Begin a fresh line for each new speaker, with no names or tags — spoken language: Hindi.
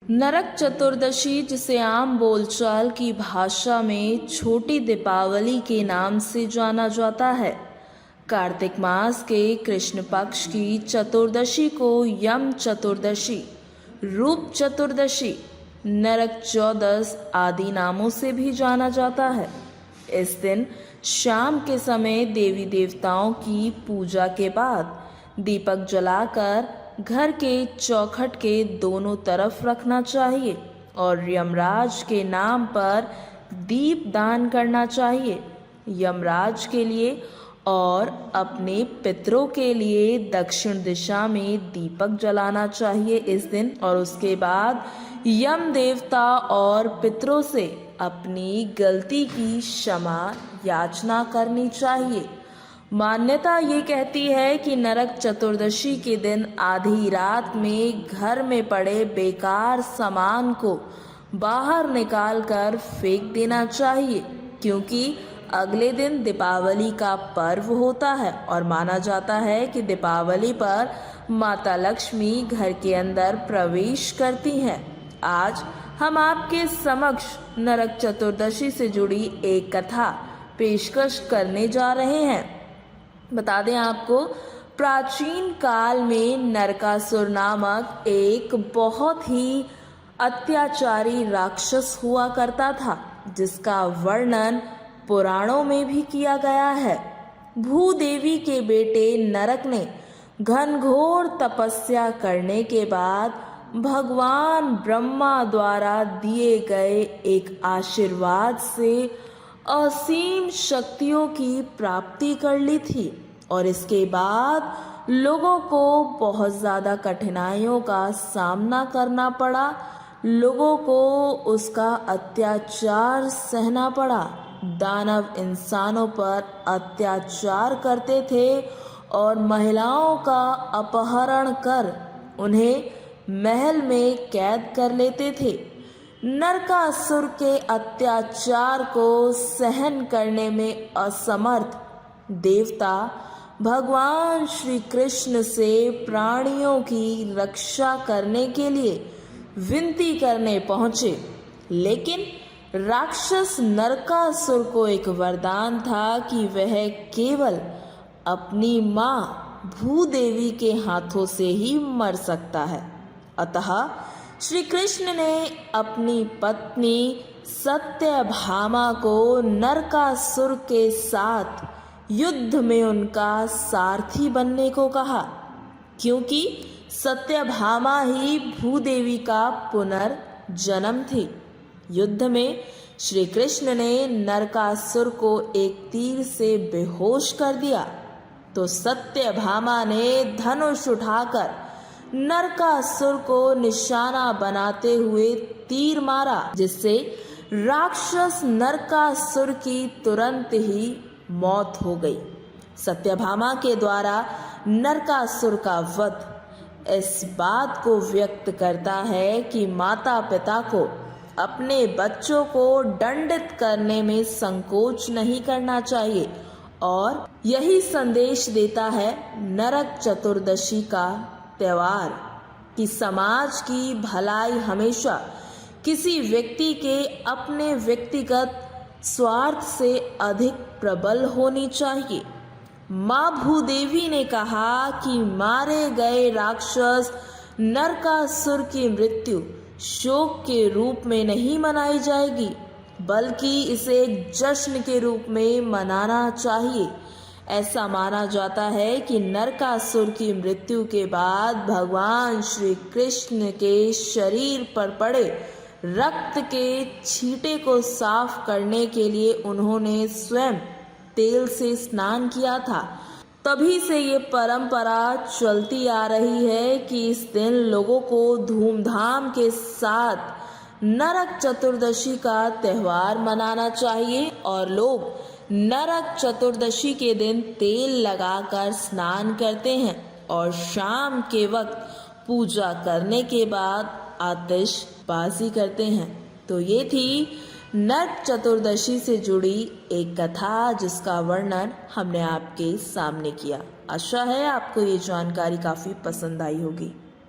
नरक चतुर्दशी, जिसे आम बोलचाल की भाषा में छोटी दीपावली के नाम से जाना जाता है, कार्तिक मास के कृष्ण पक्ष की चतुर्दशी को यम चतुर्दशी, रूप चतुर्दशी, नरक चौदस आदि नामों से भी जाना जाता है। इस दिन शाम के समय देवी देवताओं की पूजा के बाद दीपक जलाकर घर के चौखट के दोनों तरफ रखना चाहिए और यमराज के नाम पर दीप दान करना चाहिए। यमराज के लिए और अपने पितरों के लिए दक्षिण दिशा में दीपक जलाना चाहिए इस दिन, और उसके बाद यम देवता और पितरों से अपनी गलती की क्षमा याचना करनी चाहिए। मान्यता ये कहती है कि नरक चतुर्दशी के दिन आधी रात में घर में पड़े बेकार सामान को बाहर निकाल कर फेंक देना चाहिए, क्योंकि अगले दिन दीपावली का पर्व होता है और माना जाता है कि दीपावली पर माता लक्ष्मी घर के अंदर प्रवेश करती हैं। आज हम आपके समक्ष नरक चतुर्दशी से जुड़ी एक कथा पेशकश करने जा रहे हैं। बता दें आपको, प्राचीन काल में नरकासुर नामक एक बहुत ही अत्याचारी राक्षस हुआ करता था, जिसका वर्णन पुराणों में भी किया गया है। भूदेवी के बेटे नरक ने घनघोर तपस्या करने के बाद भगवान ब्रह्मा द्वारा दिए गए एक आशीर्वाद से असीम शक्तियों की प्राप्ति कर ली थी, और इसके बाद लोगों को बहुत ज़्यादा कठिनाइयों का सामना करना पड़ा। लोगों को उसका अत्याचार सहना पड़ा। दानव इंसानों पर अत्याचार करते थे और महिलाओं का अपहरण कर उन्हें महल में कैद कर लेते थे। नरकासुर के अत्याचार को सहन करने में असमर्थ देवता भगवान श्री कृष्ण से प्राणियों की रक्षा करने के लिए विनती करने पहुंचे, लेकिन राक्षस नरकासुर को एक वरदान था कि वह केवल अपनी मां भूदेवी के हाथों से ही मर सकता है। अतः श्री कृष्ण ने अपनी पत्नी सत्यभामा को नरकासुर के साथ युद्ध में उनका सारथी बनने को कहा, क्योंकि सत्यभामा ही भूदेवी का पुनर्जन्म थी। युद्ध में श्री कृष्ण ने नरकासुर को एक तीर से बेहोश कर दिया, तो सत्यभामा ने धनुष उठाकर नरकासुर को निशाना बनाते हुए तीर मारा, जिससे राक्षस नरकासुर की तुरंत ही मौत हो गई। सत्यभामा के द्वारा नरकासुर का वध इस बात को व्यक्त करता है कि माता पिता को अपने बच्चों को दंडित करने में संकोच नहीं करना चाहिए, और यही संदेश देता है नरक चतुर्दशी का त्योहार कि समाज की भलाई हमेशा किसी व्यक्ति के अपने व्यक्तिगत स्वार्थ से अधिक प्रबल होनी चाहिए। माँ भूदेवी ने कहा कि मारे गए राक्षस नरकासुर की मृत्यु शोक के रूप में नहीं मनाई जाएगी, बल्कि इसे एक जश्न के रूप में मनाना चाहिए। ऐसा माना जाता है कि नरकासुर की मृत्यु के बाद भगवान श्री कृष्ण के शरीर पर पड़े रक्त के छींटे को साफ करने के लिए उन्होंने स्वयं तेल से स्नान किया था। तभी से ये परंपरा चलती आ रही है कि इस दिन लोगों को धूमधाम के साथ नरक चतुर्दशी का त्यौहार मनाना चाहिए, और लोग नरक चतुर्दशी के दिन तेल लगाकर स्नान करते हैं और शाम के वक्त पूजा करने के बाद आतिशबाजी करते हैं। तो ये थी नरक चतुर्दशी से जुड़ी एक कथा, जिसका वर्णन हमने आपके सामने किया। आशा है आपको ये जानकारी काफ़ी पसंद आई होगी।